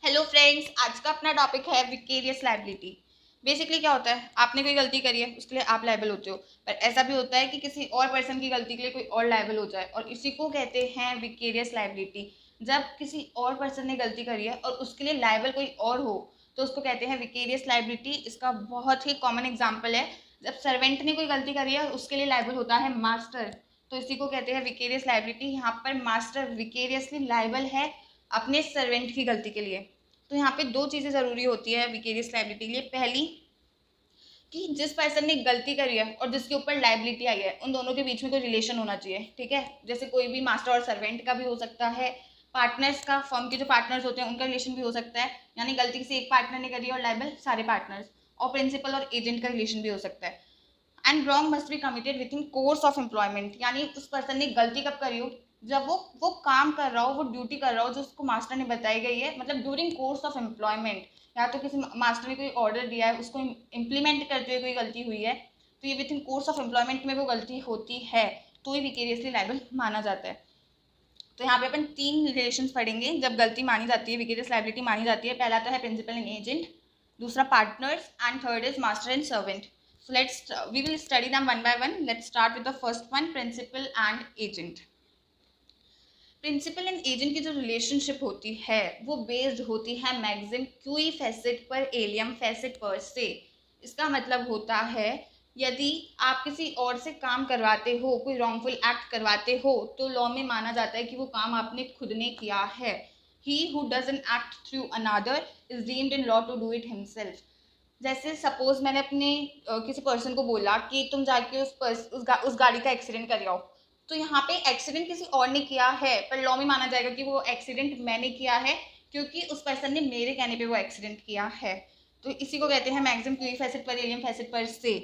Hello friends, आज का अपना टॉपिक है विकेरियस लायबिलिटी। बेसिकली क्या होता है, आपने कोई गलती करी है उसके लिए आप लायबल होते हो, पर ऐसा भी होता है कि किसी और पर्सन की गलती के लिए कोई और लायबल हो जाए, और इसी को कहते हैं विकेरियस लायबिलिटी। जब किसी और पर्सन ने गलती करी है और उसके लिए लायबल कोई और हो तो उसको कहते हैं विकेरियस लायबिलिटी। इसका बहुत ही कॉमन एग्जाम्पल है, जब सर्वेंट ने कोई गलती करी है उसके लिए लायबल होता है मास्टर, तो इसी को कहते हैं विकेरियस लायबिलिटी। यहाँ पर मास्टर विकेरियसली लायबल है अपने सर्वेंट की गलती के लिए। तो यहाँ पे दो चीज़ें ज़रूरी होती है विकेरियस लायबिलिटी के लिए। पहली, कि जिस पर्सन ने गलती करी है और जिसके ऊपर लायबिलिटी आई है उन दोनों के बीच में कोई रिलेशन होना चाहिए। ठीक है, जैसे कोई भी मास्टर और सर्वेंट का भी हो सकता है, पार्टनर्स का, फर्म के जो पार्टनर्स होते हैं उनका रिलेशन भी हो सकता है, यानी गलती किसी एक पार्टनर ने करी है और लायबल सारे पार्टनर्स, और प्रिंसिपल और एजेंट का रिलेशन भी हो सकता है। And wrong must be committed with in course of employment, यानी उस पर्सन ने गलती कब करी हो, जब वो काम कर रहा हो, वो ड्यूटी कर रहा हो जो उसको मास्टर ने बताई गई है, मतलब ड्यूरिंग कोर्स ऑफ एम्प्लॉयमेंट। या तो किसी मास्टर ने कोई ऑर्डर दिया है, उसको इम्प्लीमेंट करते हुए कोई गलती हुई है, तो ये with in course of employment में वो गलती होती है, तो ये विकेरियसली लायबल माना जाता है। तो यहाँ पे अपन तीन रिलेशन पढ़ेंगे जब गलती मानी जाती है, विकेरियस लायबिलिटी मानी जाती है। पहला तो है प्रिंसिपल एंड एजेंट, दूसरा partners, and third is master and servant. So we will study them one by one. Let's start with the first one, principal and agent. Principal and agent की जो relationship होती है वो based होती है maxim qui facit per alium facit per se. इसका मतलब होता है, यदि आप किसी और से काम करवाते हो, कोई रॉन्गफुल एक्ट करवाते हो, तो लॉ में माना जाता है कि वो काम आपने खुद ने किया है। He who doesn't act through another is deemed in law to do it himself. जैसे सपोज मैंने अपने किसी पर्सन को बोला कि तुम जाके उस गाड़ी का एक्सीडेंट कर आओ, तो यहाँ पे एक्सीडेंट किसी और ने किया है, पर लॉ में माना जाएगा कि वो एक्सीडेंट मैंने किया है, क्योंकि उस पर्सन ने मेरे कहने पे वो एक्सीडेंट किया है। तो इसी को कहते हैं maxim qui facit per alium facit per से।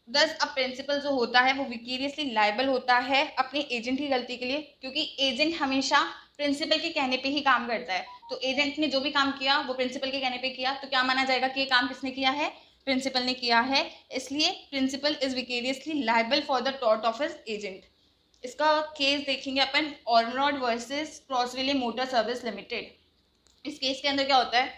दस अब प्रिंसिपल जो होता है वो विकेरियसली लायबल होता है अपने एजेंट की गलती के लिए, क्योंकि एजेंट हमेशा प्रिंसिपल के कहने पे ही काम करता है। तो एजेंट ने जो भी काम किया वो प्रिंसिपल के कहने पे किया, तो क्या माना जाएगा कि ये काम किसने किया है, प्रिंसिपल ने किया है। इसलिए principal is vicariously liable for the tort of his agent. इसका केस देखेंगे अपन, Ormrod versus Crosville motor service limited. इस केस के अंदर क्या होता है,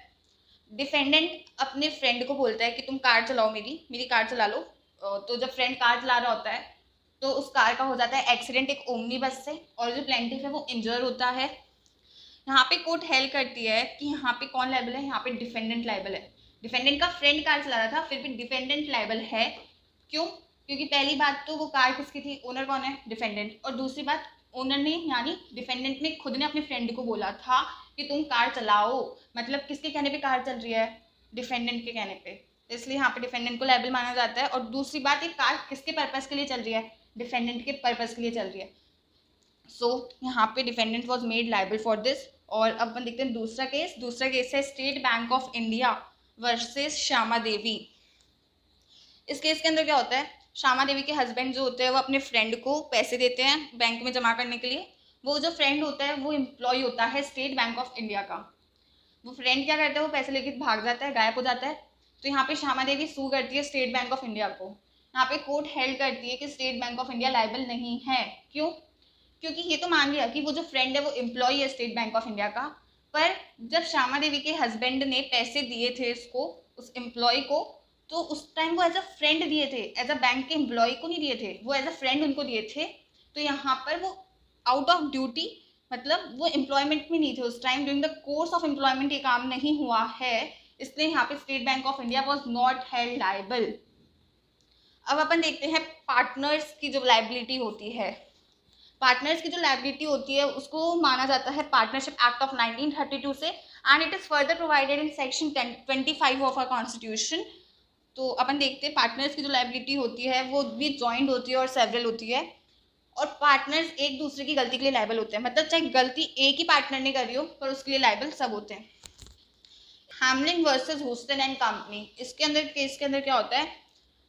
डिफेंडेंट अपने फ्रेंड को बोलता है कि तुम कार चलाओ, मेरी कार चला लो। तो जब फ्रेंड कार चला रहा होता है तो उस कार का हो जाता है एक्सीडेंट एक ओमनी बस से, और जो प्लेंटिफ है वो इंजर होता है। यहाँ पे कोर्ट हेल्ड करती है कि यहाँ पे कौन लायबल है, यहाँ पे डिफेंडेंट लायबल है। डिफेंडेंट का फ्रेंड कार चला रहा था, फिर भी डिफेंडेंट लायबल है। क्यों? क्योंकि पहली बात तो वो कार किसकी थी, ओनर कौन है, डिफेंडेंट। और दूसरी बात, ओनर ने यानी डिफेंडेंट ने खुद ने अपने फ्रेंड को बोला था कि तुम कार चलाओ, मतलब किसके कहने पे कार चल रही है, डिफेंडेंट के कहने पे, इसलिए यहाँ पे डिफेंडेंट को लायबल माना जाता है। और दूसरी बात, ये कार किसके पर्पस के लिए चल रही है, डिफेंडेंट के पर्पस के लिए चल रही है। सो यहाँ पे defendant was made liable for this. और अब अपन देखते हैं दूसरा केस। दूसरा केस है State Bank of India versus Shyama Devi. इस केस के अंदर क्या होता है, श्यामा देवी के हस्बैंड जो होते हैं वो अपने फ्रेंड को पैसे देते हैं बैंक में जमा करने के लिए। वो जो फ्रेंड होता है वो एम्प्लॉय होता है स्टेट बैंक ऑफ इंडिया का। वो फ्रेंड क्या करता है, वो पैसे लेके भाग जाता है, गायब हो जाता है। तो यहाँ पे श्यामा देवी सू करती है स्टेट बैंक ऑफ इंडिया को। यहाँ पे कोर्ट हेल्ड करती है कि state Bank of India liable नहीं है। क्यों? क्योंकि ये तो मान लिया कि वो जो फ्रेंड है वो एम्प्लॉय है स्टेट बैंक ऑफ इंडिया का, पर जब श्यामा देवी के हस्बैंड ने पैसे दिए थे उसको, उस एम्प्लॉय को, तो उस टाइम वो एज अ फ्रेंड दिए थे, एज अ बैंक के एम्प्लॉय को नहीं दिए थे, वो एज अ फ्रेंड उनको दिए थे। तो यहाँ पर वो आउट ऑफ ड्यूटी, मतलब वो एम्प्लॉयमेंट में नहीं थे उस time, during the course of employment ये काम नहीं हुआ है, इसलिए यहाँ पे state Bank of India was not held liable. अब अपन देखते हैं पार्टनर्स की जो लाइबिलिटी होती है। पार्टनर्स की जो लायबिलिटी होती है उसको माना जाता है पार्टनरशिप एक्ट ऑफ 1932 से, and it is further provided in section 25 of our constitution. तो अपन देखते हैं पार्टनर्स की जो लायबिलिटी होती है वो भी जॉइंट होती है और सेवरल होती है। और पार्टनर्स एक दूसरे की गलती के लिए लायबल होते हैं, मतलब चाहे गलती एक ही पार्टनर ने करी हो पर उसके लिए लायबल सब होते हैं। Hamelin versus Houston and company, इसके अंदर केस के अंदर क्या होता है,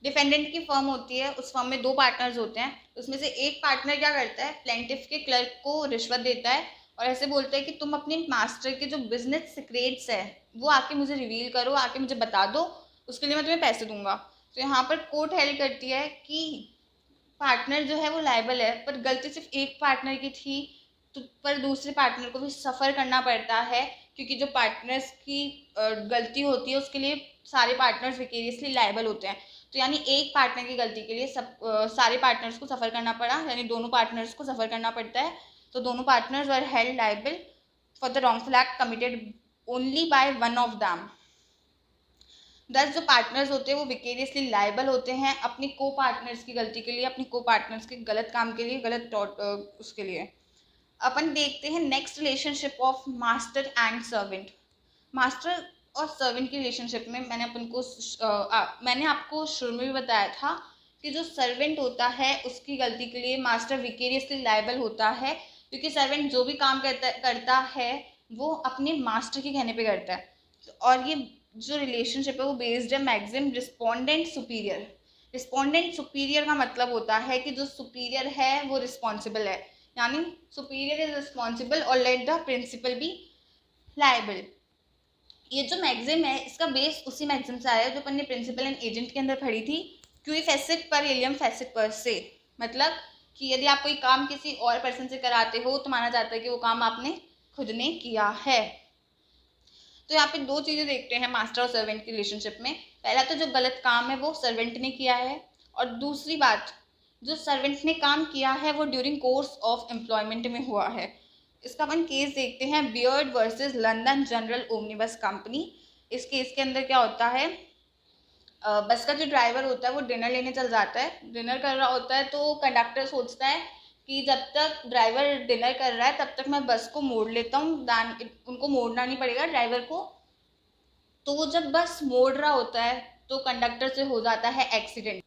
डिफेंडेंट की फर्म होती है, उस फर्म में दो पार्टनर्स होते हैं, उसमें से एक पार्टनर क्या करता है, प्लेंटिफ के क्लर्क को रिश्वत देता है और ऐसे बोलता है कि तुम अपने मास्टर के जो बिजनेस सीक्रेट्स है वो आके मुझे रिवील करो, आके मुझे बता दो, उसके लिए मैं तुम्हें पैसे दूंगा। तो यहाँ पर कोर्ट हेल्ड करती है कि पार्टनर जो है वो लायबल है, पर गलती सिर्फ एक पार्टनर की थी, तो पर दूसरे पार्टनर को भी सफ़र करना पड़ता है, क्योंकि जो पार्टनर्स की गलती होती है उसके लिए सारे पार्टनर्स विकेरियसली लायबल होते हैं। तो यानी एक पार्टनर की गलती के लिए सारे पार्टनर्स को सफ़र करना पड़ा, यानी दोनों पार्टनर्स को सफ़र करना पड़ता है। तो दोनों partners were held liable for the wrongful act committed only by one of them. दस जो पार्टनर्स होते हैं वो विकेरियसली लायबल होते हैं अपनी को पार्टनर्स की गलती के लिए, अपनी को पार्टनर्स के गलत काम के लिए, गलत उसके लिए। अपन देखते हैं next relationship of master and servant. Master और सर्वेंट की रिलेशनशिप में मैंने आपको शुरू में भी बताया था कि जो सर्वेंट होता है उसकी गलती के लिए मास्टर विकेरियसली लायबल होता है, क्योंकि सर्वेंट जो भी काम करता है वो अपने मास्टर के कहने पे करता है। और ये जो रिलेशनशिप है वो बेस्ड है maxim respondeat superior. Respondeat superior का मतलब होता है कि जो सुपीरियर है वो रिस्पॉन्सिबल है, यानी सुपीरियर इज रिस्पॉन्सिबल और let the principal be liable. ये जो मैक्सिम है इसका बेस उसी मैक्सिम से आया है जो अपन ने प्रिंसिपल एंड एजेंट के अंदर पढ़ी थी, QE facit per alium facit per से। मतलब कि यदि आप कोई काम किसी और पर्सन से कराते हो तो माना जाता है कि वो काम आपने खुद ने किया है। तो यहाँ पे दो चीज़ें देखते हैं मास्टर और सर्वेंट की रिलेशनशिप में। पहला तो जो गलत काम है वो सर्वेंट ने किया है, और दूसरी बात जो सर्वेंट ने काम किया है वो ड्यूरिंग कोर्स ऑफ एम्प्लॉयमेंट में हुआ है। इसका अपन केस देखते हैं beard versus London general omnibus company. इस केस के अंदर क्या होता है, बस का जो ड्राइवर होता है वो डिनर लेने चल जाता है। डिनर कर रहा होता है तो कंडक्टर सोचता है कि जब तक ड्राइवर डिनर कर रहा है तब तक मैं बस को मोड़ लेता हूँ, उनको मोड़ना नहीं पड़ेगा ड्राइवर को। तो वो जब बस मोड़ रहा होता है तो कंडक्टर से हो जाता है एक्सीडेंट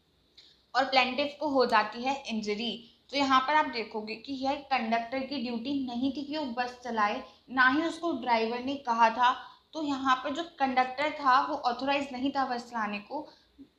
और प्लेंटिफ को हो जाती है इंजरी। तो यहाँ पर आप देखोगे कि यह कंडक्टर की ड्यूटी नहीं थी कि वो बस चलाए, ना ही उसको ड्राइवर ने कहा था। तो यहाँ पर जो कंडक्टर था वो ऑथोराइज नहीं था बस चलाने को,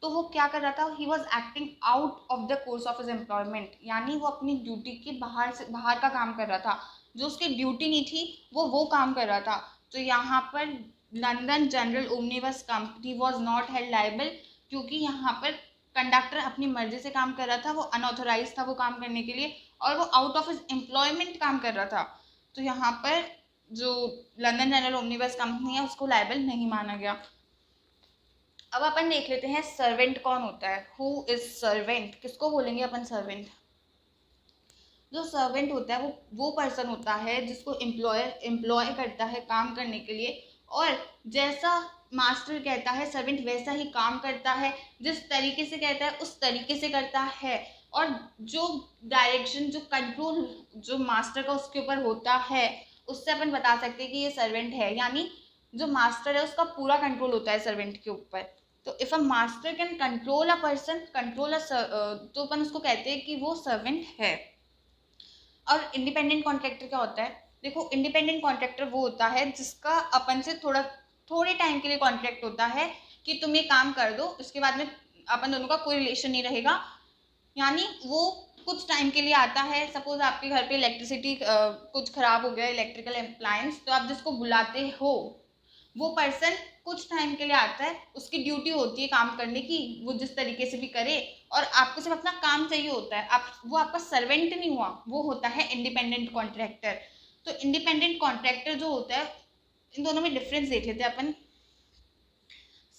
तो वो क्या कर रहा था, he was acting out of the course of his employment, यानी वो अपनी ड्यूटी के बाहर का काम कर रहा था। जो उसकी ड्यूटी नहीं थी वो काम कर रहा था। तो यहाँ पर London general omnibus company was not held liable, क्योंकि यहाँ पर कंडक्टर अपनी मर्जी से काम कर रहा था, वो अनऑथोराइज था वो काम करने के लिए, और वो आउट ऑफ हिज एम्प्लॉयमेंट काम कर रहा था। तो यहाँ पर जो लंदन जनरल ओमनीबस कंपनी है उसको लायबल नहीं माना गया। अब अपन देख लेते हैं सर्वेंट कौन होता है, हु इज सर्वेंट, किसको बोलेंगे अपन सर्वेंट। जो सर्वेंट होता है वो पर्सन होता है जिसको एम्प्लॉय करता है काम करने के लिए, और जैसा मास्टर कहता है सर्वेंट वैसा ही काम करता है, जिस तरीके से कहता है उस तरीके से करता है, और जो डायरेक्शन जो कंट्रोल जो मास्टर का उसके ऊपर होता है उससे अपन बता सकते हैं कि ये सर्वेंट है। यानी जो मास्टर है उसका पूरा कंट्रोल होता है सर्वेंट के ऊपर। तो if a master can control a person तो अपन उसको कहते हैं कि वो सर्वेंट है। और इंडिपेंडेंट कॉन्ट्रैक्टर क्या होता है, देखो इंडिपेंडेंट कॉन्ट्रैक्टर वो होता है जिसका अपन से थोड़े टाइम के लिए कॉन्ट्रैक्ट होता है कि तुम ये काम कर दो, उसके बाद में अपन दोनों का कोई रिलेशन नहीं रहेगा। यानी वो कुछ टाइम के लिए आता है, सपोज आपके घर पे इलेक्ट्रिसिटी कुछ ख़राब हो गया, इलेक्ट्रिकल अप्लायंस, तो आप जिसको बुलाते हो वो पर्सन कुछ टाइम के लिए आता है, उसकी ड्यूटी होती है काम करने की, वो जिस तरीके से भी करे, और आपको सिर्फ अपना काम चाहिए होता है, वो आपका सर्वेंट नहीं हुआ, वो होता है इंडिपेंडेंट कॉन्ट्रैक्टर। तो इंडिपेंडेंट कॉन्ट्रैक्टर जो होता है, इन दोनों में डिफरेंस देख लेते हैं अपन।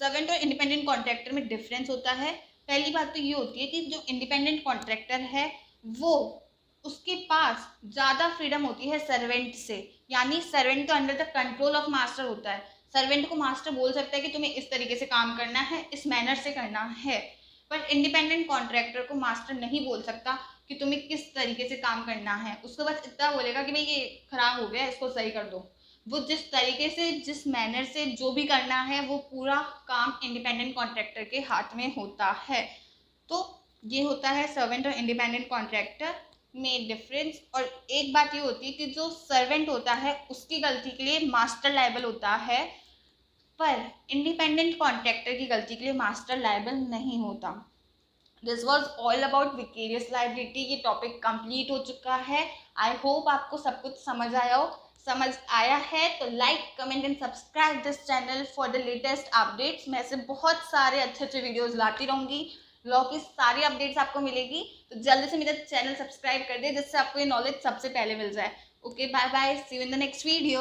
सर्वेंट और इंडिपेंडेंट कॉन्ट्रैक्टर में डिफरेंस होता है। पहली बात तो ये होती है कि जो इंडिपेंडेंट कॉन्ट्रैक्टर है वो उसके पास ज़्यादा फ्रीडम होती है सर्वेंट से, यानी सर्वेंट तो under the control of master होता है। सर्वेंट को मास्टर बोल सकता है कि तुम्हें इस तरीके से काम करना है, इस मैनर से करना है, पर इंडिपेंडेंट कॉन्ट्रैक्टर को मास्टर नहीं बोल सकता कि तुम्हें किस तरीके से काम करना है। उसको बस इतना बोलेगा कि भाई ये खराब हो गया, इसको सही कर दो। वो जिस तरीके से जिस मैनर से जो भी करना है वो पूरा काम इंडिपेंडेंट कॉन्ट्रैक्टर के हाथ में होता है। तो ये होता है सर्वेंट और इंडिपेंडेंट कॉन्ट्रैक्टर में डिफरेंस। और एक बात ये होती है कि जो सर्वेंट होता है उसकी गलती के लिए मास्टर लायबल होता है, पर इंडिपेंडेंट कॉन्ट्रैक्टर की गलती के लिए मास्टर लायबल नहीं होता। This was all about vicarious liability. ये टॉपिक कंप्लीट हो चुका है। आई होप आपको सब कुछ समझ आया है तो like comment and subscribe this channel for the latest updates. मैं ऐसे बहुत सारे अच्छे वीडियोज़ लाती रहूँगी, लॉ की सारी अपडेट्स आपको मिलेगी, तो जल्दी से मेरा चैनल सब्सक्राइब कर दे जिससे आपको ये नॉलेज सबसे पहले मिल जाए। Okay, bye bye, see you in the next video.